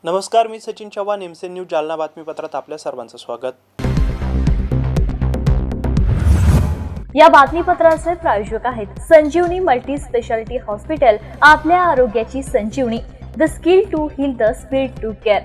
नमस्कार, मी Sachin Chavan, MCN news Jalna बातमीपत्रात आपल्या सर्वांचं स्वागत. या बातमीपत्राचे प्रायोजक आहेत संजीवनी मल्टी स्पेशालिटी हॉस्पिटल. आपल्या आरोग्याची संजीवनी. The skill to heal, the speed to care.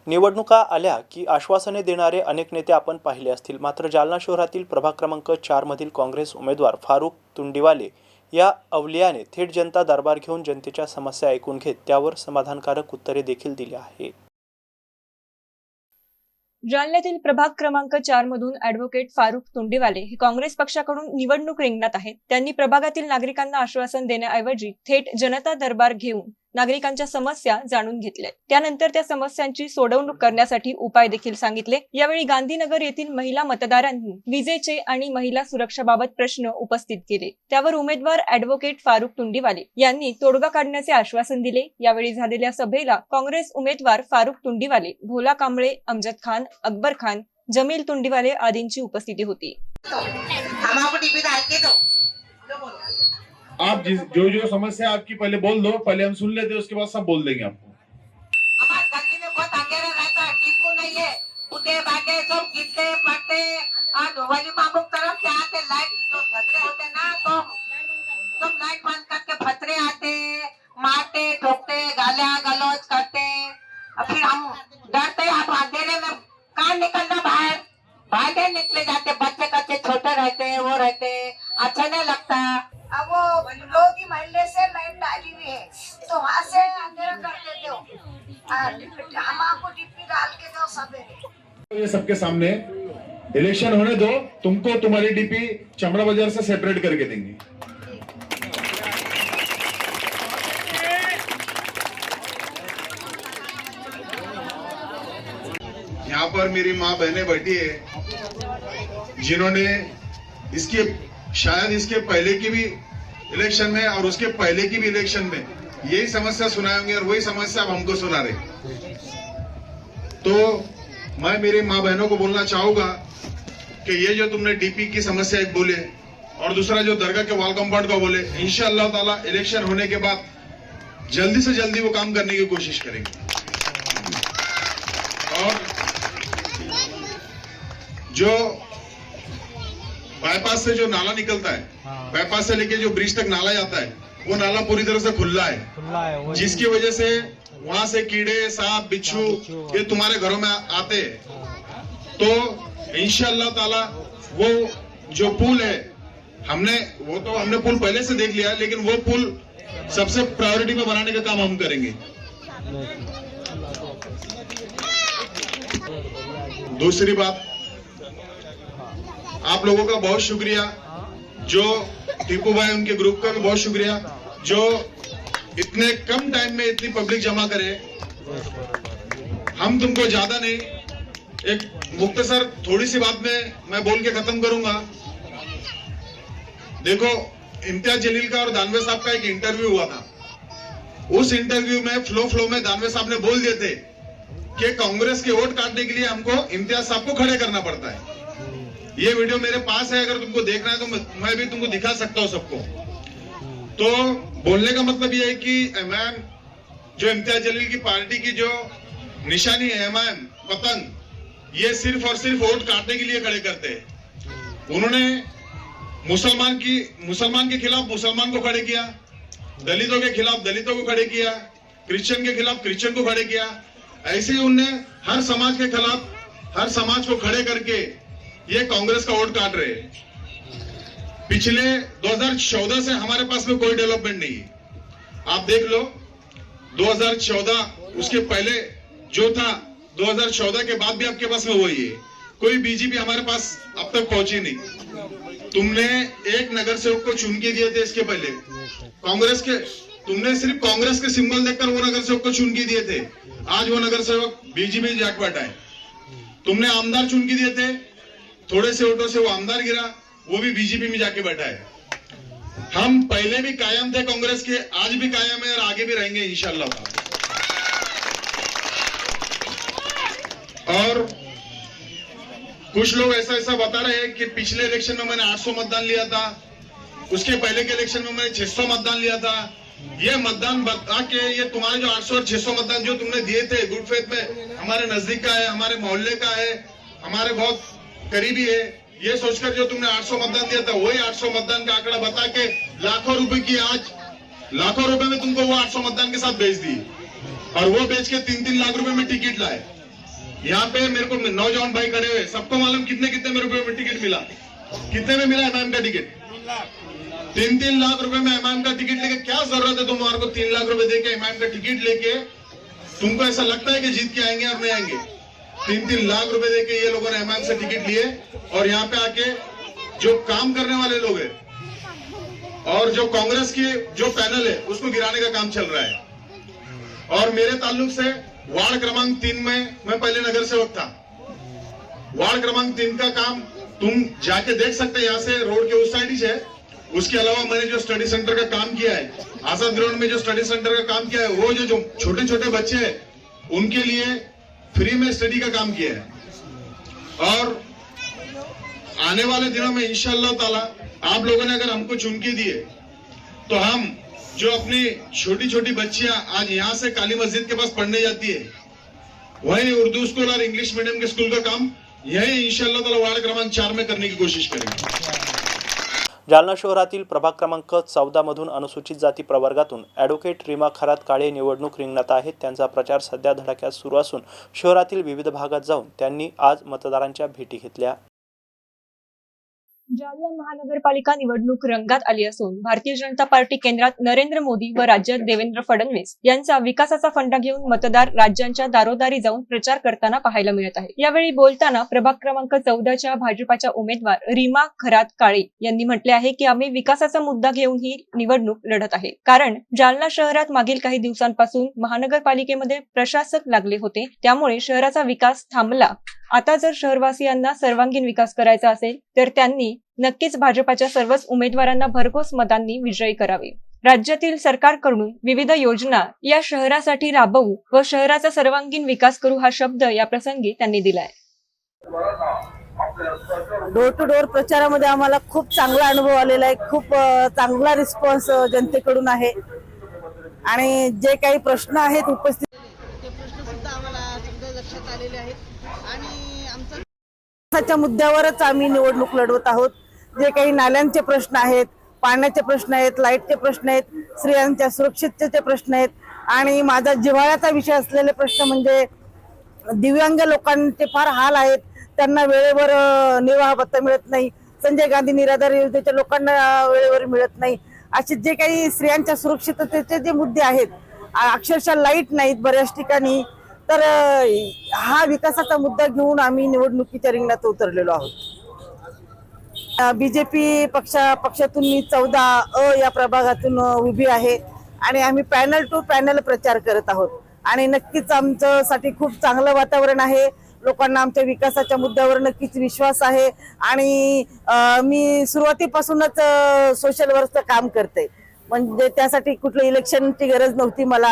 निवडणुका आल्या की आश्वासने देणारे अनेक नेते आपण पाहिले असतील. मात्र जालना शहरातील प्रभाग क्रमांक 4 मधील काँग्रेस उमेदवार फारुख तुंडीवाले या अवलियाने थेट जनता दरबार घेऊन जनतेच्या समस्या ऐकून घेत त्यावर समाधानकारक उत्तरे देखील दिली आहे. जालन्यातील प्रभाग क्रमांक 4 मधून ॲडव्होकेट फारुख तुंडीवाले हे काँग्रेस पक्षाकडून निवडणूक रिंगणात आहेत. त्यांनी प्रभागातील नागरिकांना आश्वासन देण्याऐवजी थेट जनता दरबार घेऊन नागरिकांच्या समस्या जाणून घेतल्या. त्यानंतर त्या समस्यांची सोडवणूक करण्यासाठी उपाय देखील सांगितले. यावेळी गांधीनगर येथील महिला मतदारांनी विजेचे आणि महिला सुरक्षाबाबत प्रश्न उपस्थित केले. त्यावर उमेदवार ॲडव्होकेट फारुख तुंडीवाले यांनी तोडगा काढण्याचे आश्वासन दिले. यावेळी झालेल्या सभेला काँग्रेस उमेदवार फारुख तुंडीवाले, भोला कांबळे, अमजद खान, अकबर खान, जमील तुंडीवाले आदींची उपस्थिती होती. आप जो समस्या आपकी पहले बोल दो, पहले हम सुन लेते हैं, उसके बाद सब बोल देंगे आपको. हमारे गली में बहुत अंधेरा रहता है, टीपू नहीं है, उठे भागे सब गिरते पड़ते. आज वाली मामुक तरफ से आते लाइट जो झगड़े होते ना, तो सब लाइट बंद करके फतरे आते, मारते ठोकते, गालियां गलौज करते. फिर हम डरते, आप अंधेरे में कहाँ निकलना, बाहर बाहर निकले जाते. बच्चे कच्चे छोटे रहते, वो रहते, अच्छा नहीं लगता. अब वो लोग ही महल्ले से लाइट डाली हुई है, तो वहाँ से अंधेरा कर देते हो. हम आपको डिप्टी डाल के दो सवेरे. ये सबके सामने इलेक्शन होने दो, तुमको तुम्हारी डीपी चमड़ा बाजार से सेपरेट करके देंगे. यहाँ पर मेरी माँ बहनें बैठी है जिन्होंने शायद इसके पहले की भी इलेक्शन में और उसके पहले की भी इलेक्शन में यही समस्या सुनाए होंगे और वही समस्या अब हमको सुना रहे. तो मैं मेरे माँ बहनों को बोलना चाहूंगा कि ये जो तुमने डीपी की समस्या एक बोले और दूसरा जो दरगाह के वॉल कंपाउंड का बोले, इंशाअल्लाह ताला इलेक्शन होने के बाद जल्दी से जल्दी वो काम करने की कोशिश करेंगे. और जो बाईपास से जो नाला निकलता है, बाईपास से लेके जो ब्रिज तक नाला जाता है, वो नाला पूरी तरह से खुला है, जिसकी वजह से वहां से कीड़े, सांप, बिच्छू ये तुम्हारे घरों में आते हैं. तो इंशाअल्लाह ताला वो जो पुल है, हमने पुल पहले से देख लिया है, लेकिन वो पुल सबसे प्रायोरिटी में बनाने का काम हम करेंगे. दूसरी बात, आप लोगों का बहुत शुक्रिया, जो टीपू भाई उनके ग्रुप का भी बहुत शुक्रिया, जो इतने कम टाइम में इतनी पब्लिक जमा करे. हम तुमको ज्यादा नहीं, एक मुख्तसर थोड़ी सी बात में मैं बोल के खत्म करूंगा. देखो, इम्तियाज जलील का और दानवे साहब का एक इंटरव्यू हुआ था. उस इंटरव्यू में फ्लो में दानवे साहब ने बोल दिए थे कि कांग्रेस के वोट काटने के लिए हमको इम्तियाज साहब को खड़े करना पड़ता है. ये वीडियो मेरे पास है, अगर तुमको देखना है तो मैं भी तुमको दिखा सकता हूं सबको. तो बोलने का मतलब ये है कि एमआईएम, जो इम्तियाज जलील की पार्टी की जो निशानी है एमआईएम पतंग, ये सिर्फ और सिर्फ वोट काटने के लिए खड़े करते हैं. उन्होंने मुसलमान के खिलाफ मुसलमान को खड़े किया, दलितों के खिलाफ दलितों को खड़े किया, क्रिश्चियन के खिलाफ क्रिश्चियन को खड़े किया. ऐसे ही उनने हर समाज के खिलाफ हर समाज को खड़े करके ये कांग्रेस का वोट काट रहे हैं. पिछले 2014 से हमारे पास में कोई डेवलपमेंट नहीं है. आप देख लो, 2014 उसके पहले जो था, 2014 के बाद भी आपके पास में वही है. कोई बीजेपी हमारे पास अब तक पहुंची नहीं. तुमने एक नगर सेवक को चुन के दिए थे इसके पहले, तुमने सिर्फ कांग्रेस के सिंबल देखकर वो नगर सेवक को चुन के दिए थे. आज वो नगर सेवक बीजेपी में जाके बैठा है. तुमने आमदार चुन के दिए थे, थोड़े से वोटों से वो आमदार गिरा, वो भी बीजेपी में जाके बैठा है. हम पहले भी कायम थे कांग्रेस के, आज भी कायम है और आगे भी रहेंगे इंशाअल्लाह. और कुछ लोग ऐसा बता रहे हैं कि पिछले इलेक्शन में मैंने 800 मतदान लिया था, उसके पहले के इलेक्शन में मैंने 600 मतदान लिया था, ये मतदान बता के ये तुम्हारे जो 800 और 600 मतदान जो तुमने दिए थे गुड फेथ में, हमारे नजदीक का है, हमारे मोहल्ले का है, हमारे बहुत करीबी है, ये सोचकर जो तुमने 800 मतदान दिया था वही 800 मतदान का आंकड़ा बता के लाखों रुपए की आज लाखों रुपए में तुमको वो 800 मतदान के साथ बेच दी और वो बेच के 3-3 लाख रुपए में टिकट लाए। यहाँ पे मेरे को नौजवान भाई खड़े हुए, सबको मालूम कितने में रुपए में टिकट मिला, कितने में मिला एमआईएम का टिकट? 3-3 लाख रुपए में एमआईएम का टिकट लेके क्या जरूरत है तुम्हारे को 3 लाख रुपए देके एमआईएम का टिकट लेके? तुमको ऐसा लगता है कि जीत के आएंगे और नहीं आएंगे? 3-3 लाख रुपए देके ये लोगों ने एमआईएम से टिकट लिए और यहाँ पे आके जो काम करने वाले लोग हैं और जो कांग्रेस की जो पैनल है उसको गिराने का काम चल रहा है। और मेरे ताल्लुक से वार्ड क्रमांक 3 में मैं पहले नगर सेवक था। वार्ड क्रमांक 3 का काम तुम जाके देख सकते हैं, यहाँ से रोड के उस साइड ही है। उसके अलावा मैंने जो स्टडी सेंटर का काम किया है, आजाद ग्राउंड में जो स्टडी सेंटर का काम किया है, वो जो छोटे छोटे बच्चे हैं उनके लिए फ्री में स्टडी का काम किया है। और आने वाले दिनों में इंशाअल्लाह ताला आप लोगों ने अगर हमको चुन के दिए तो हम जो अपनी छोटी छोटी बच्चियां आज यहाँ से काली मस्जिद के पास पढ़ने जाती है, वही उर्दू स्कूल और इंग्लिश मीडियम के स्कूल का काम यही इंशाअल्लाह ताला वार्ड क्रमांक 4 में करने की कोशिश करेंगे। जालना शहरातील प्रभाग क्रमांक 14 मधून अनुसूचित जाती प्रवर्गातून ॲडव्होकेट रीमा खरात काळे निवडणूक रिंगणात आहेत। त्यांचा प्रचार सध्या धडाक्यात सुरू असून शहरातील विविध भागात जाऊन त्यांनी आज मतदारांच्या भेटी घेतल्या। जालना महानगरपालिका निवडणूक रंगात आली असून भारतीय जनता पार्टी केंद्रात नरेंद्र मोदी व राज्यात देवेंद्र फडणवीस यांचा विकासाचा फंडा घेऊन मतदार राज्यांच्या दारोदारी जाऊन प्रचार करताना पाहायला मिळत आहे। यावेळी बोलताना प्रभाग क्रमांक 14च्या भाजपाच्या उमेदवार रीमा खरात काळे यांनी म्हटले आहे की आम्ही विकासाचा मुद्दा घेऊन ही निवडणूक लढत आहे, कारण जालना शहरात मागील काही दिवसांपासून महानगरपालिकेमध्ये प्रशासक लागले होते, त्यामुळे शहराचा विकास थांबला। आता जर शहरवासियांना सर्वांगीण विकास करायचा असेल तर त्यांनी नक्कीच भाजपाच्या सर्वच उमेदवारांना भरघोस मतांनी विजयी करावे। राज्यातील सरकारकडून विविध योजना या शहरासाठी राबवू व शहराचा सर्वांगीण विकास करू हा शब्द या प्रसंगी त्यांनी दिलाय। डोर टू डोर प्रचारामध्ये आम्हाला खूप चांगला अनुभव आलेला आहे। खूप चांगला रिस्पॉन्स जनतेकडून आहे आणि जे काही प्रश्न आहेत उपस्थित ते प्रश्न सुद्धा आम्हाला समजा लक्षात आलेले आहेत आणि आमचा विकासाच्या मुद्द्यावरच आम्ही निवडणूक लढवत आहोत। जे काही नाल्यांचे प्रश्न आहेत, पाण्याचे प्रश्न आहेत, लाईटचे प्रश्न आहेत, स्त्रियांच्या सुरक्षिततेचे प्रश्न आहेत आणि माझा जिव्हाळ्याचा विषय असलेले प्रश्न म्हणजे दिव्यांग लोकांचे फार हाल आहेत, त्यांना वेळेवर निर्वाह भत्ता मिळत नाही, संजय गांधी निराधार योजनेच्या लोकांना वेळेवर मिळत नाही, असे जे काही स्त्रियांच्या सुरक्षिततेचे जे मुद्दे आहेत, अक्षरशः लाईट नाहीत बऱ्याच ठिकाणी, तर हा विकासाचा मुद्दा घेऊन आम्ही निवडणुकीच्या रिंगणात उतरलेलो आहोत। बीजेपी पक्षातून मी 14 या प्रभागातून उभी आहे आणि आम्ही पॅनल टू पॅनल प्रचार करत आहोत आणि नक्कीच आमच्यासाठी खूप चांगलं वातावरण आहे। लोकांना आमच्या विकासाच्या मुद्द्यावर नक्कीच विश्वास आहे आणि मी सुरुवातीपासूनच सोशल वर्कचं काम करते, म्हणजे त्यासाठी कुठलं इलेक्शनची गरज नव्हती मला,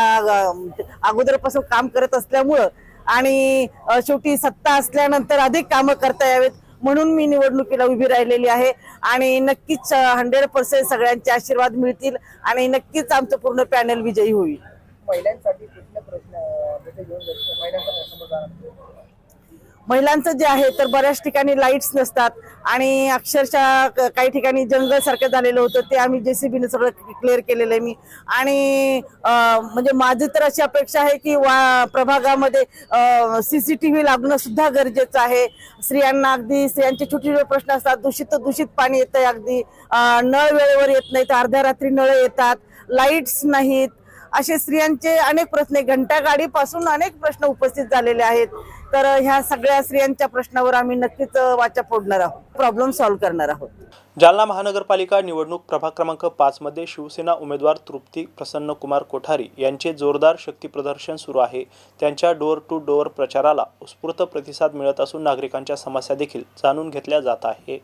अगोदरपासून काम करत असल्यामुळं आणि शेवटी सत्ता असल्यानंतर अधिक कामं करता यावेत म्हणून मी निवडणुकीला उभी राहिलेली आहे आणि नक्कीच 100% सगळ्यांचे आशीर्वाद मिळतील आणि नक्कीच आमचं पूर्ण पॅनल विजयी होईल। महिलांसाठी कुठले प्रश्न घेऊन महिलांचा महिलांचं जे आहे तर बऱ्याच ठिकाणी लाईट्स नसतात आणि अक्षरशः काही ठिकाणी जंगल सारखं झालेलं होतं, ते आम्ही JCBने सगळं क्लिअर केलेलं आहे मी आणि म्हणजे माझी तर अशी अपेक्षा आहे की प्रभागामध्ये CCTV लागणं सुद्धा गरजेचं आहे। स्त्रियांना अगदी स्त्रियांचे छोटे छोटे प्रश्न असतात, दूषित पाणी येतंय, अगदी नळ वेळेवर येत नाहीत, अर्ध्या रात्री नळ येतात, लाईट्स नाहीत, असे स्त्रियांचे अनेक प्रश्न, घंटा गाडीपासून अनेक प्रश्न उपस्थित झालेले आहेत। तर ह्या सगळ्या स्त्रियांच्या प्रश्नावर आम्ही नक्कीच वाचा फोडणार आहोत, प्रॉब्लेम सॉल्व्ह करणार आहोत। जालना महानगरपालिका निवडणूक प्रभाग क्रमांक 5 मध्ये शिवसेना उमेदवार तृप्ती प्रसन्न कुमार कोठारी यांचे जोरदार शक्ती प्रदर्शन सुरू आहे। त्यांच्या डोर टू डोर प्रचाराला उत्स्फूर्त प्रतिसाद मिळत असून नागरिकांच्या समस्या देखील जाणून घेतल्या जात आहे।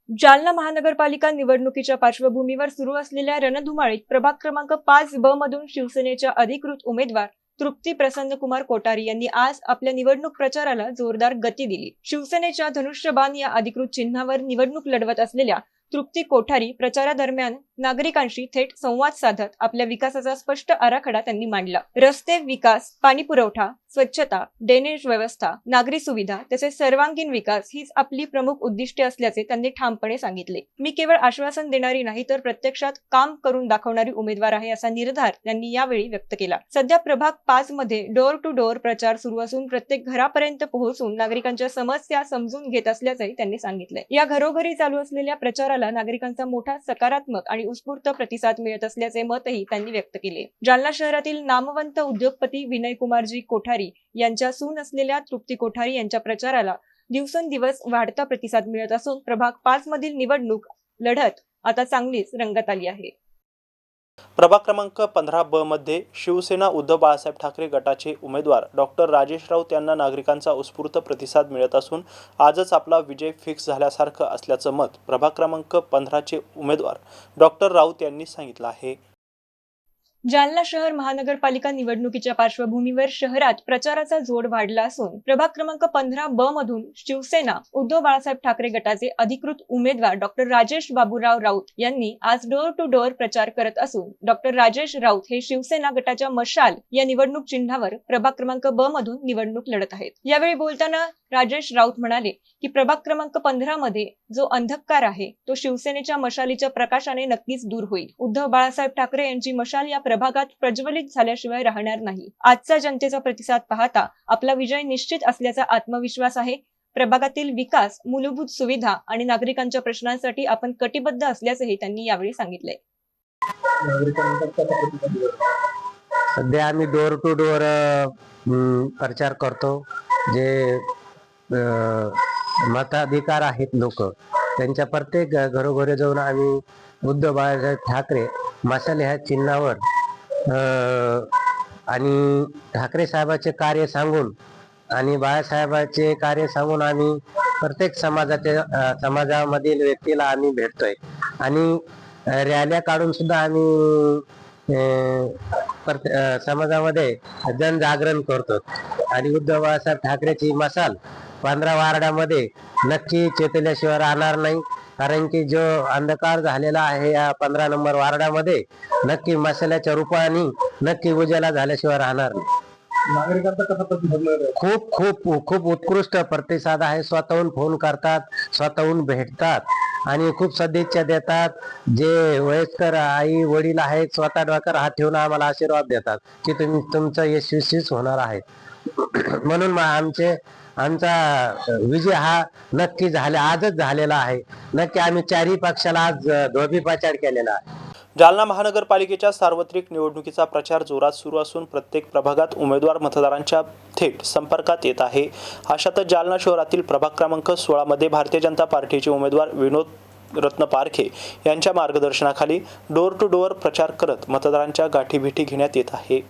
जालना महानगरपालिका निवडणुकीच्या पार्श्वभूमीवर सुरू असलेल्या रणधुमाळीत प्रभाग क्रमांक 5B मधून शिवसेनेच्या अधिकृत उमेदवार तृप्ती प्रसन्न कुमार कोठारी यांनी आज आपल्या निवडणूक प्रचाराला जोरदार गती दिली। शिवसेनेच्या धनुष्यबाण या अधिकृत चिन्हावर निवडणूक लढवत असलेल्या तृप्ती कोठारी प्रचारादरम्यान नागरिकांशी थेट संवाद साधत आपल्या विकासाचा स्पष्ट आराखडा त्यांनी मांडला. रस्ते विकास, पाणी पुरवठा, स्वच्छता, ड्रेनेज व्यवस्था, नागरी सुविधा तसेच सर्वांगीण विकास हीच आपली प्रमुख उद्दिष्टे असल्याचे त्यांनी ठामपणे सांगितले. मी केवळ आश्वासन देणारी नाही तर प्रत्यक्षात काम करून दाखवणारी उमेदवार आहे असा निर्धार त्यांनी यावेळी व्यक्त केला. सध्या प्रभाग 5 मध्ये डोअर टू डोअर प्रचार सुरू असून प्रत्येक घरापर्यंत पोहोचून नागरिकांच्या समस्या समजून घेत असल्याचंही त्यांनी सांगितलंय. या घरोघरी चालू असलेल्या प्रचाराला नागरिकांचा मोठा सकारात्मक आणि उत्स्फूर्त प्रतिसाद मिळत असल्याचे मतही त्यांनी व्यक्त केले. जालना शहरातील नामवंत उद्योगपती विनयकुमारजी कोठारी यांच्या सून असलेल्या तृप्ती कोठारी यांच्या प्रचाराला दिवसेंदिवस वाढता प्रतिसाद मिळत असून प्रभाग 5 मधील निवडणूक लढत आता चांगलीच रंगत आली आहे. प्रभाग क्रमांक 15 ब मध्ये शिवसेना उद्धव बाळासाहेब ठाकरे गटाचे उमेदवार डॉक्टर राजेश राऊत यांना नागरिकांचा उत्स्फूर्त प्रतिसाद मिळत असून आजच आपला विजय फिक्स झाल्यासारखं असल्याचं मत प्रभाग क्रमांक 15चे उमेदवार डॉक्टर राऊत यांनी सांगितलं आहे. जालना शहर महानगरपालिका निवडणुकीच्या पार्श्वभूमीवर शहरात प्रचाराचा जोर वाढला असून प्रभाग क्रमांक 15 ब मधून शिवसेना उद्धव बाळासाहेब ठाकरे गटाचे अधिकृत उमेदवार डॉक्टर राजेश बाबूराव राऊत यांनी आज डोअर टू डोअर प्रचार करत असून डॉक्टर राजेश राऊत हे शिवसेना गटाच्या मशाल या निवडणूक चिन्हावर प्रभाग क्रमांक ब मधून निवडणूक लढत आहेत. यावेळी बोलताना राजेश राऊत म्हणाले की प्रभाग क्रमांक 15 मध्ये जो अंधकार आहे तो शिवसेनेच्या मशालीच्या प्रकाशाने नक्कीच दूर होईल. उद्धव बाळासाहेब ठाकरे यांची मशाल या प्रभागात प्रज्वलित झाल्याशिवाय राहणार नाही. आजचा जनतेचा प्रतिसाद पाहता आपला विजय निश्चित असल्याचा आत्मविश्वास आहे. प्रभागातील विकास, मूलभूत सुविधा आणि नागरिकांच्या प्रश्नांसाठी आपण कटिबद्ध असल्याचंही त्यांनी यावेळी सांगितलंय. सध्या आम्ही डोअर टू डोअर प्रचार करतो. जे मताधिकार आहेत लोक त्यांच्या प्रत्येक घरोघरी जाऊन आम्ही उद्धव बाळासाहेब ठाकरे मशाल ह्या चिन्हावर आणि ठाकरे साहेबांचे कार्य सांगून आणि बाळासाहेबांचे कार्य सांगून आम्ही प्रत्येक समाजामधील व्यक्तीला आम्ही भेटतोय आणि रॅल्या काढून सुद्धा आम्ही समाजामध्ये जनजागरण करतो. आणि उद्धव बाळासाहेब ठाकरेची मशाल 15 वार्डामध्ये नक्की चेतल्याशिवाय राहणार नाही. कारण की जो अंधकार झालेला आहे या 15 नंबर वार्डामध्ये नक्की मशालाच्या रूपाने नक्की उजाला झाल्याशिवाय राहणार नाही. नागरिकांचा कसा प्रतिसाद? खूप खूप खूप उत्कृष्ट प्रतिसाद आहे. स्वतःहून फोन करतात, स्वतःहून भेटतात आणि खूप सदिच्छा देतात. जे वयस्कर आई वडील आहेत स्वतः डोक्यावर हात ठेवून आम्हाला आशीर्वाद देतात की तुमचं यशस्वीच होणार आहे. म्हणून आमचा विजय हा नक्की आजच झालेला आहे. नक्की आम्ही चारही पक्षाला आज धोबीपछाड केलेला आहे. जालना महानगरपालिकेच्या सार्वत्रिक निवडणुकीचा प्रचार जोरात सुरू असून प्रत्येक प्रभागात उमेदवार मतदारांच्या थेट संपर्कात येत आहे. अशातच जालना शहरातील प्रभाग क्रमांक 16 मध्ये भारतीय जनता पार्टीचे उमेदवार विनोद रत्न पारखे यांच्या मार्गदर्शनाखाली डोअर टू डोअर प्रचार करत मतदारांच्या गाठीभेटी घेण्यात येत आहे.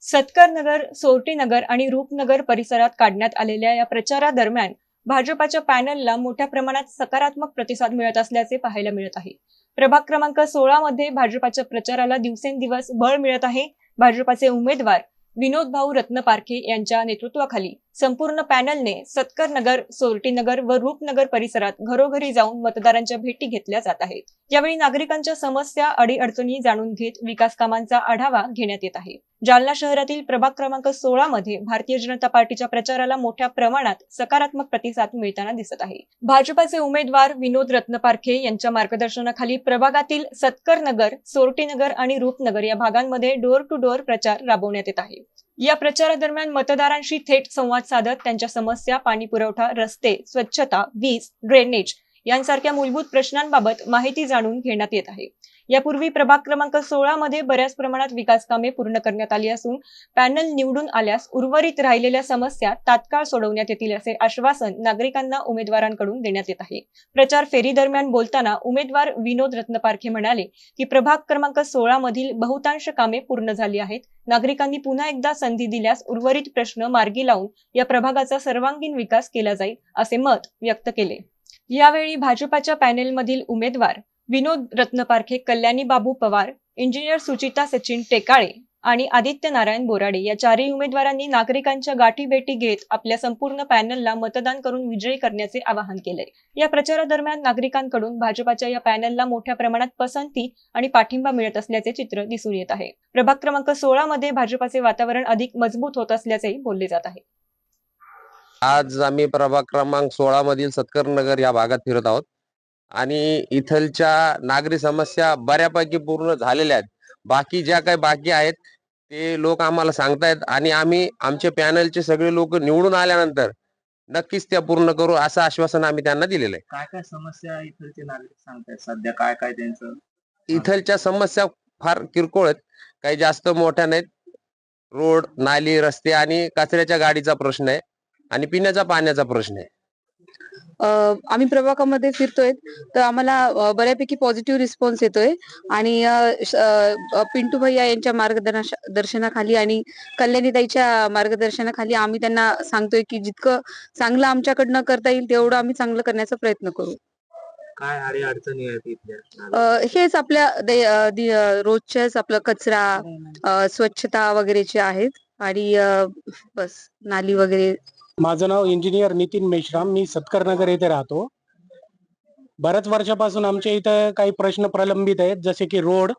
सत्कर नगर, सोरटी नगर आणि रूपनगर परिसरात काढण्यात आलेल्या या प्रचारादरम्यान भाजपाच्या पॅनलला मोठ्या प्रमाणात सकारात्मक प्रतिसाद मिळत असल्याचे पाहायला मिळत आहे. प्रभाग क्रमांक 16 मध्ये भाजपाच्या प्रचाराला दिवसेंदिवस बळ मिळत आहे. भाजपाचे उमेदवार विनोद भाऊ रत्न पारखे यांच्या नेतृत्वाखाली संपूर्ण पॅनलने सत्कर नगर, सोरटी नगर व रूपनगर परिसरात घरोघरी जाऊन मतदारांच्या भेटी घेतल्या जात आहेत. यावेळी नागरिकांच्या समस्या, अडीअडचणी जाणून घेत विकास कामांचा आढावा घेण्यात येत आहे. जालना शहरातील प्रभाग क्रमांक 16 मध्ये भारतीय जनता पार्टीच्या प्रचाराला मोठ्या प्रमाणात सकारात्मक प्रतिसाद मिळताना दिसत आहे. भाजपाचे उमेदवार विनोद रत्न पारखे यांच्या मार्गदर्शनाखाली प्रभागातील सत्कर नगर, सोरटी नगर आणि रूपनगर या भागांमध्ये डोअर टू डोअर प्रचार राबवण्यात येत आहे. या प्रचारादरम्यान मतदारांशी थेट संवाद साधत त्यांच्या समस्या, पाणी पुरवठा, रस्ते, स्वच्छता, वीज, ड्रेनेज यांसारख्या मूलभूत प्रश्नांबाबत माहिती जाणून घेण्यात येत आहे. यापूर्वी प्रभाग क्रमांक 16 मध्ये बऱ्याच प्रमाणात विकास कामे पूर्ण करण्यात आली असून पॅनल निवडून आल्यास उर्वरित राहिलेल्या समस्या तात्काळ सोडवण्यात येतील असे आश्वासन नागरिकांना उमेदवारांकडून देण्यात येत आहे. प्रचार फेरी दरम्यान बोलताना उमेदवार विनोद रत्न पारखे म्हणाले की प्रभाग क्रमांक 16 मधील बहुतांश कामे पूर्ण झाली आहेत. नागरिकांनी पुन्हा एकदा संधी दिल्यास उर्वरित प्रश्न मार्गी लावून या प्रभागाचा सर्वांगीण विकास केला जाईल असे मत व्यक्त केले. यावेळी भाजपाच्या पॅनेलमधील उमेदवार विनोद रत्न पारखे, कल्याणी बाबू पवार, इंजिनियर सुचिता सचिन टेकाळे, आणि आदित्य नारायण बोराडे या चारही उमेदवारांनी नागरिकांच्या गाठीभेटी घेत आपल्या संपूर्ण पॅनलला मतदान करून विजयी करण्याचे आवाहन केले। या प्रचारादरम्यान नागरिकांकडून भाजपाच्या या पॅनलला मोठ्या प्रमाणात पसंती आणि पाठिंबा मिळत असल्याचे चित्र दिसून येत आहे। प्रभाग क्रमांक 16 मध्ये भाजपाचे वातावरण अधिक मजबूत होत असल्याचेही बोलले जात आहे। आज आम्ही प्रभाग क्रमांक 16 मधील सत्कर नगर या भागात फिरत आहोत आणि इथलच्या नागरी समस्या बऱ्यापैकी पूर्ण झालेल्या आहेत। बाकी ज्या काही बाकी आहेत ते लोक आम्हाला सांगतायत आणि आम्ही आमचे पॅनलचे सगळे लोक निवडून आल्यानंतर नक्कीच त्या पूर्ण करू असं आश्वासन आम्ही त्यांना दिलेलं आहे। काय काय समस्या इथलचे नागरिक सांगतायत सध्या, काय काय त्यांचं? इथलच्या समस्या फार किरकोळ आहेत, काही जास्त मोठ्या नाहीत। रोड, नाली, रस्ते आणि कचऱ्याच्या गाडीचा प्रश्न आहे आणि पिण्याच्या पाण्याचा प्रश्न आहे। आम्ही प्रभागामध्ये फिरतोय तर आम्हाला बऱ्यापैकी पॉझिटिव्ह रिस्पॉन्स येतोय आणि पिंटू भैया यांच्या मार्गदर्शनाखाली आणि कल्याणीताईच्या मार्गदर्शनाखाली आम्ही त्यांना सांगतोय की जितकं चांगलं आमच्याकडनं करता येईल तेवढं आम्ही चांगलं करण्याचा प्रयत्न करू। काय अडचणी आहेत इथल्या? हेच आपल्या रोजच्याच आपलं कचरा, स्वच्छता वगैरेचे आहेत आणि बस नाली वगैरे। माझं नाव इंजिनियर नितीन मेश्राम, मी सत्कर नगर येथे राहतो। बऱ्याच वर्षापासून आमच्या इथं काही प्रश्न प्रलंबित आहेत, जसे की रोड,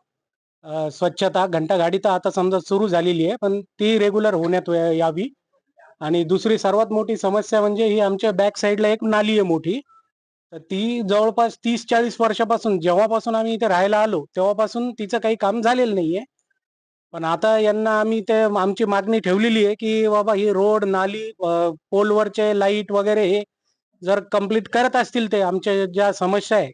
स्वच्छता, घंटागाडी तर आता समजा सुरू झालेली आहे पण ती रेग्युलर होण्यात यावी। आणि दुसरी सर्वात मोठी समस्या म्हणजे ही आमच्या बॅक साईडला एक नाली आहे मोठी, तर ती जवळपास 30-40 वर्षापासून, जेव्हापासून आम्ही इथे राहायला आलो तेव्हापासून तिचं काही काम झालेलं नाहीये। पण आता यांना आम्ही ते आमची मागणी ठेवलेली आहे की बाबा ही रोड, नाली, पोलवरचे लाईट वगैरे हे जर कंप्लीट करत असतील, ते आमच्या ज्या समस्या आहे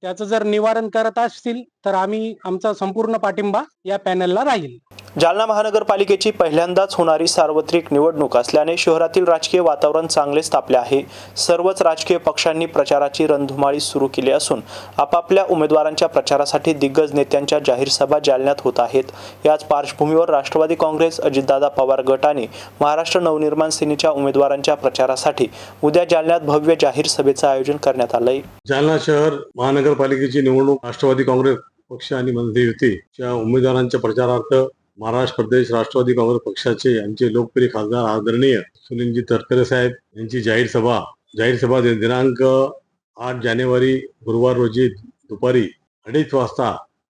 त्याचं जर निवारण करत असतील तर आम्ही आमचा संपूर्ण पाठिंबा या पॅनलला राहील। जालना महानगरपालिकेची पहिल्यांदाच होणारी सार्वत्रिक निवडणूक असल्याने शहरातील राजकीय वातावरण चांगलेच तापले आहे। सर्वच राजकीय पक्षांनी प्रचाराची रणधुमाळी सुरू केली असून आपापल्या उमेदवारांच्या प्रचारासाठी दिग्गज नेत्यांच्या जाहीर सभा जालन्यात होत आहेत। याच पार्श्वभूमीवर राष्ट्रवादी काँग्रेस, अजितदादा पवार गट आणि महाराष्ट्र नवनिर्माण सेनेच्या उमेदवारांच्या प्रचारासाठी उद्या जालन्यात भव्य जाहीर सभेचं आयोजन करण्यात आलंय। जालना शहर महानगरपालिकेची निवडणूक राष्ट्रवादी काँग्रेस पक्ष आणि मनसे युतीच्या उमेदवारांच्या प्रचारार्थ महाराष्ट्र प्रदेश राष्ट्रवादी काँग्रेस पक्षाचे आमचे लोकप्रिय खासदार आदरणीय सुनीलजी तटकरे साहेब यांची जाहीर सभा दिनांक 8 जानेवारी गुरुवार रोजी दुपारी 2:30 वाजता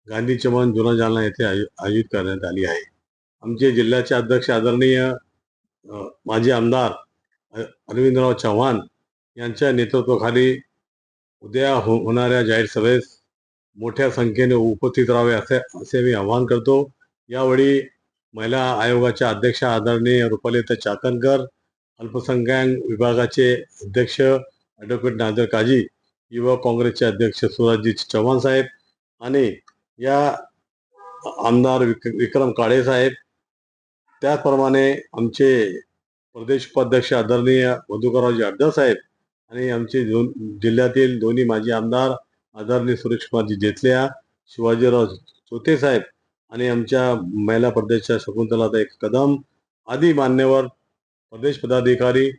गांधी चमन जुना जालना येथे आयोजित करण्यात आली आहे। आमचे जिल्ह्याचे अध्यक्ष आदरणीय माजी आमदार अरविंदराव चव्हाण यांच्या नेतृत्वाखाली उद्या होणाऱ्या जाहीर सभेस मोठ्या संख्येने उपस्थित राहावे असे मी आवाहन करतो। यावेळी महिला आयोगाच्या अध्यक्ष आदरणीय रुपालीताई चाकणकर, अल्पसंख्याक विभागाचे अध्यक्ष ॲडव्होकेट नाझर काजी, युवा काँग्रेसचे अध्यक्ष सुराजी चव्हाण साहेब आणि या आमदार विक्रम काळे साहेब, त्याचप्रमाणे आमचे प्रदेश उपाध्यक्ष आदरणीय मधुकररावजी अड्डा साहेब आणि आमचे जिल्ह्यातील दोन्ही माजी आमदार आदरणीय सुरेश कुमारजी जेतल्या, शिवाजीराव चोते साहेब आणि आमच्या महिला प्रदेशच्या शकुंतलाताई कदम आदी मान्यवर प्रदेश पदाधिकारी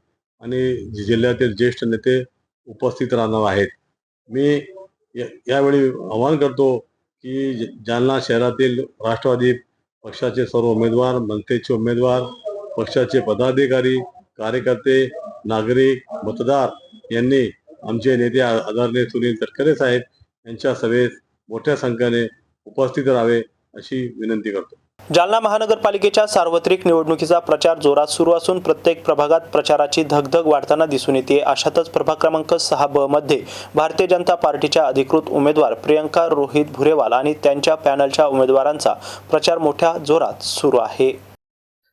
आणि जिल्ह्यातील ज्येष्ठ नेते उपस्थित राहणार आहेत। मी यावेळी आवाहन करतो की जालना शहरातील राष्ट्रवादी पक्षाचे सर्व उमेदवार, मनसेचे उमेदवार, पक्षाचे पदाधिकारी, कार्यकर्ते, नागरिक, मतदार यांनी आमचे नेते आदरणीय सुनील तटकरे साहेब यांच्या सभेत मोठ्या संख्येने उपस्थित राहावे अशी विनंती करतो। जालना महानगरपालिकेच्या सार्वत्रिक निवडणुकीचा प्रचार जोरात सुरू असून प्रत्येक प्रभागात प्रचाराची धगधग वाढताना दिसून येते। अशातच प्रभाग क्रमांक 6ब मध्ये भारतीय जनता पार्टीच्या अधिकृत उमेदवार प्रियंका रोहित भुरेवाल आणि त्यांच्या पॅनलच्या उमेदवारांचा प्रचार मोठ्या जोरात सुरू आहे।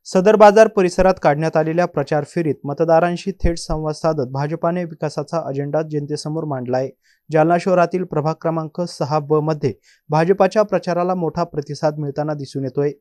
सदर बाजार परिसरात काढण्यात आलेल्या प्रचार फेरीत मतदारांशी थेट संवाद साधत भाजपाने विकासाचा अजेंडा जनतेसमोर मांडलाय। जालना शहरातील प्रभाग क्रमांक 6ब मध्ये भाजपाच्या प्रचाराला मोठा प्रतिसाद मिळताना दिसून येतोय।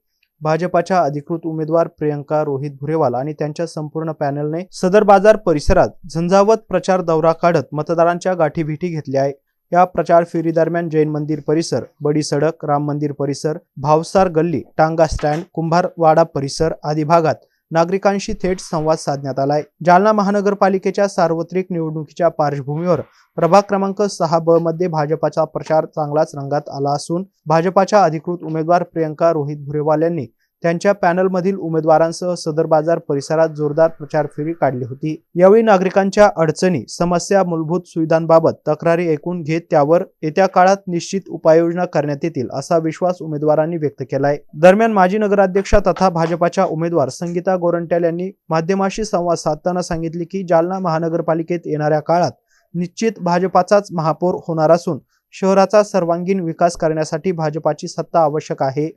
भाजपाच्या अधिकृत उमेदवार प्रियंका रोहित भुरेवाल आणि त्यांच्या संपूर्ण पॅनलने सदर बाजार परिसरात झंझावत प्रचार दौरा काढत मतदारांच्या गाठीभेटी घेतल्या आहे। या प्रचार फेरी दरम्यान जैन मंदिर परिसर, बडी सडक, राम मंदिर परिसर, भावसार गल्ली, टांगा स्टँड, कुंभारवाडा परिसर आदी भागात नागरिकांशी थेट संवाद साधण्यात आलाय। जालना महानगरपालिकेच्या सार्वत्रिक निवडणुकीच्या पार्श्वभूमीवर प्रभाग क्रमांक 6ब मध्ये भाजपाचा प्रचार चांगलाच रंगात आला असून भाजपाच्या अधिकृत उमेदवार प्रियंका रोहित भुरेवाल यांनी त्यांच्या पॅनलमधील उमेदवारांसह सदर बाजार परिसरात जोरदार प्रचार फेरी काढली होती। यावेळी नागरिकांच्या अडचणी, समस्या, मूलभूत सुविधांबाबत तक्रारी ऐकून घेत त्यावर येत्या काळात निश्चित उपाययोजना करण्यात येतील असा विश्वास उमेदवारांनी व्यक्त केलाय। दरम्यान माजी नगराध्यक्षा तथा भाजपाच्या उमेदवार संगीता गोरंट्याल यांनी माध्यमांशी संवाद साधताना सांगितले की जालना महानगरपालिकेत येणाऱ्या काळात निश्चित भाजपाचाच महापौर होणार असून शहराचा सर्वांगीण विकास करण्यासाठी भाजपाची सत्ता आवश्यक आहे।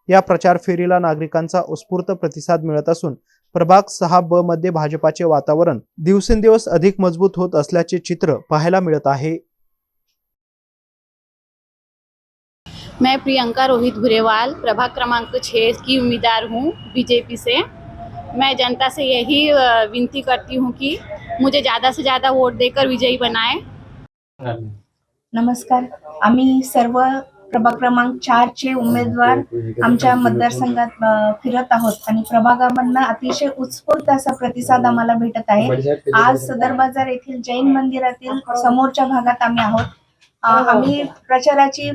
या प्रचार फेरीला नागरिकांचा उत्स्फूर्त प्रतिसाद मिळत असून प्रभाग 6ब मध्ये भाजपाचे वातावरण दिवसेंदिवस अधिक मजबूत होत असल्याचे चित्र पाहायला मिळत आहे। मैं प्रियंका रोहित भुरेवाल प्रभाग क्रमांक 6 की उम्मीदवार हूँ बीजेपी से। मैं जनता से यही विनती करती हूँ कि मुझे ज़्यादा से ज़्यादा वोट देकर विजयी बनाएं। नमस्कार, आम्ही सर्व प्रभाग क्रमांक 4 चे उमेदवार आमच्या मतदारसंघात फिरत आहोत आणि प्रभागामधनं अतिशय उत्स्फूर्त असा प्रतिसाद आम्हाला भेटत आहे। आज सदर बाजार येथील जैन मंदिरातील समोरच्या भागात आम्ही आहोत। आम्ही प्रचाराची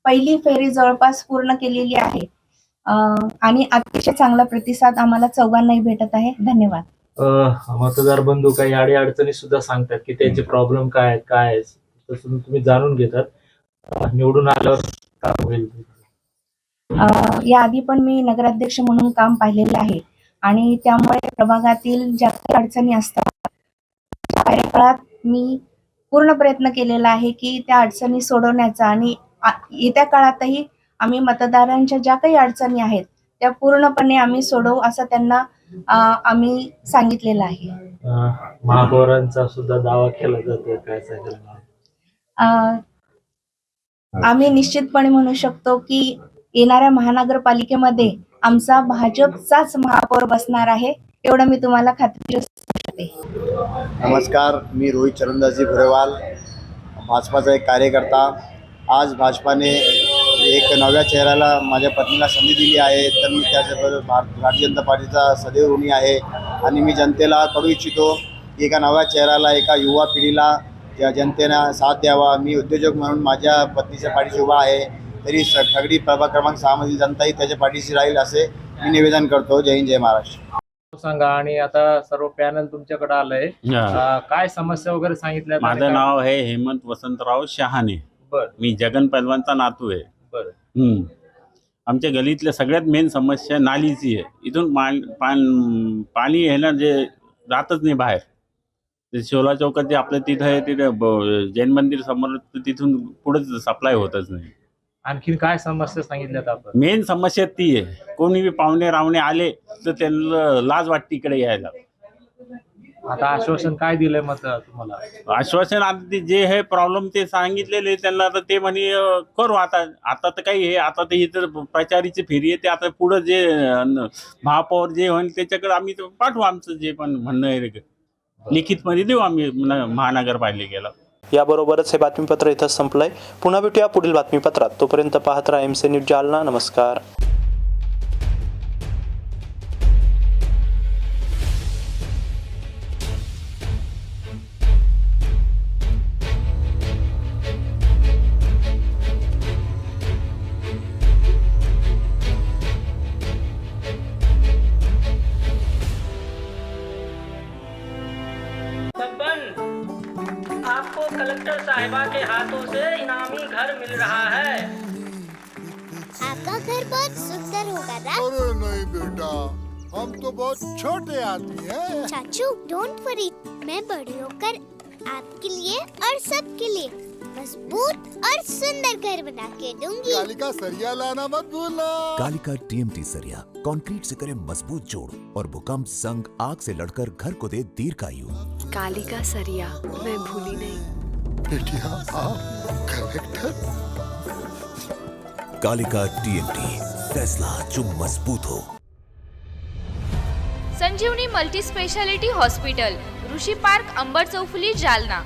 पहिली फेरी जवळपास पूर्ण केलेली आहे आणि अतिशय चांगला प्रतिसाद आम्हाला चौघांनाही भेटत आहे। धन्यवाद। मतदार बंधू काही अडचणी सुद्धा सांगतात की त्यांचे प्रॉब्लेम काय आहेत, काय आहे, तसं तुम्ही जाणून घेतात। निवडून आल्यावर काय होईल? याआधी पण मी नगराध्यक्ष म्हणून काम पाहिलेलं आहे आणि त्यामुळे प्रभागातील ज्या काही अडचणी असतात त्या काळात मी पूर्ण प्रयत्न केलेला आहे की त्या अडचणी सोडवण्याचा आणि येत्या काळातही आम्ही मतदारांच्या ज्या काही अडचणी आहेत त्या पूर्णपणे आम्ही सोडवू असं त्यांना आम्ही सांगितलेलं आहे। महापौरांचा सुद्धा दावा केला जातो, काय सांगाल? आम्ही निश्चितपणे म्हणू शकतो की येणाऱ्या महानगरपालिकेमध्ये आमचा भाजपचाच महापौर बसणार आहे, एवढं मी तुम्हाला खात्री देते। नमस्कार, मी रोहित चरणदासजी भुरेवाल, भाजपाचा एक कार्यकर्ता। आज भाजपाने एक नव्या चेहऱ्याला माझ्या पत्नीला संधी दिली आहे, तर मी त्याच्याबरोबर भारतीय जनता पार्टीचा सदैव ऋणी आहे आणि मी जनतेला कळू इच्छितो की एका नव्या चेहऱ्याला, एका युवा पिढीला या जनतेनं साथ द्यावा। मी उद्योजक म्हणून माझ्या पत्नीच्या पाठीशी उभा आहे, तरी सगळी प्रभाग क्रमांक 6 मधील जनताही त्याच्या पाठीशी राहील असे मी निवेदन करतो। जय हिंद, जय महाराष्ट्र। सांगा। आणि आता सर्व पॅनल तुमच्याकडे आलंय, काय समस्या वगैरे सांगितल्या? माझं नाव आहे हेमंत वसंतराव शहाणे। मी जगन पहलवानचा नातू आहे। आमच्या गलीतल्या सगळ्यात मेन समस्या नालीची आहे। इथून पाणी यायला जे जातच नाही बाहेर। शोला चौकात जे आपलं तिथं आहे, तिथे जैन मंदिर समोर, तिथून पुढेच सप्लाय होतच नाही। आणखीन काय समस्या सांगितल्यात आपण? मेन समस्या ती आहे, कोणी बी पाहुणे रावणे आले तर त्यांना लाज वाटते इकडे यायला। आता आश्वासन काय दिलंय मग तुम्हाला? आश्वासन आता जे हे प्रॉब्लेम ते सांगितलेले त्यांना, तर ते म्हणे करू। आता तर काही हे, आता ते इथं प्रचारीची फेरी आहे, ते आता पुढं जे महापौर जे होईल त्याच्याकडे आम्ही पाठवू आमचं जे पण म्हणणं आहे, लिखित मध्ये देऊ आम्ही महानगरपालिकेला। याबरोबरच हे बातमीपत्र इथं संपलंय। पुन्हा भेटूया पुढील बातमीपत्रात, तोपर्यंत पाहत राहा MC न्यूज जालना। नमस्कार। आपको कलेक्टर साहिबा के हाथों से इनामी घर मिल रहा है। आपका घर बहुत सुंदर होगा ना? अरे नहीं बेटा, हम तो बहुत छोटे आदमी हैं। चाचू डोंट वरी, मैं बड़ी होकर आपके लिए और सबके लिए मजबूत और सुंदर घर बना के दूंगी। कालिका सरिया लाना मत भूलना। कालिका TMT सरिया कंक्रीट से करे मजबूत जोड़ और भूकंप, संग, आग से लड़कर घर को दे दीर्घायु। कालिका सरिया, मैं भूली नहीं। बेटिया कलेक्टर। कालिका TMT, फैसला जो मजबूत हो। संजीवनी मल्टी स्पेशालिटी हॉस्पिटल, ऋषी पार्क, अंबर चौफुली, जालना।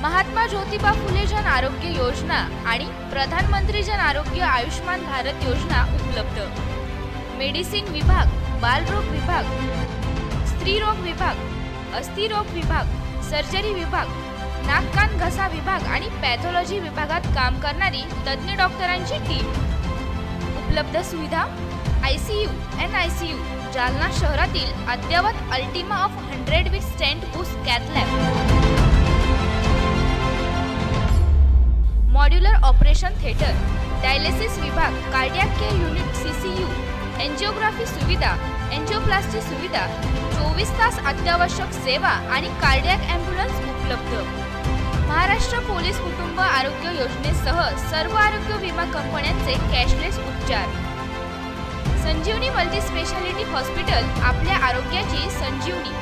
महात्मा ज्योतिबा फुले जन आरोग्य योजना आणि प्रधानमंत्री जन आरोग्य आयुष्मान भारत योजना उपलब्ध. मेडिसिन विभाग, बालरोग विभाग, स्त्रीरोग विभाग, अस्थिरोग विभाग, सर्जरी विभाग, नाक कान घसा विभाग आणि पॅथॉलॉजी विभागात काम करणारी तज्ज्ञ डॉक्टरांची टीम. उपलब्ध सुविधा ICU, NICU, जालना शहरातील अद्ययावत Ultima of 100 with stent boost cath lab. Modular operation theatre, dialysis विभाग, cardiac care unit CCU, angiography सुविधा, एंजिओप्लास्टी सुविधा, 24 तास अत्यावश्यक सेवा आणि कार्डियाक ॲम्ब्युलन्स उपलब्ध. महाराष्ट्र पोलीस कुटुंब आरोग्य योजनेसह सर्व आरोग्य विमा कंपन्यांचे कॅशलेस उपचार. संजीवनी मल्टी स्पेशालिटी हॉस्पिटल, आपल्या आरोग्याची संजीवनी.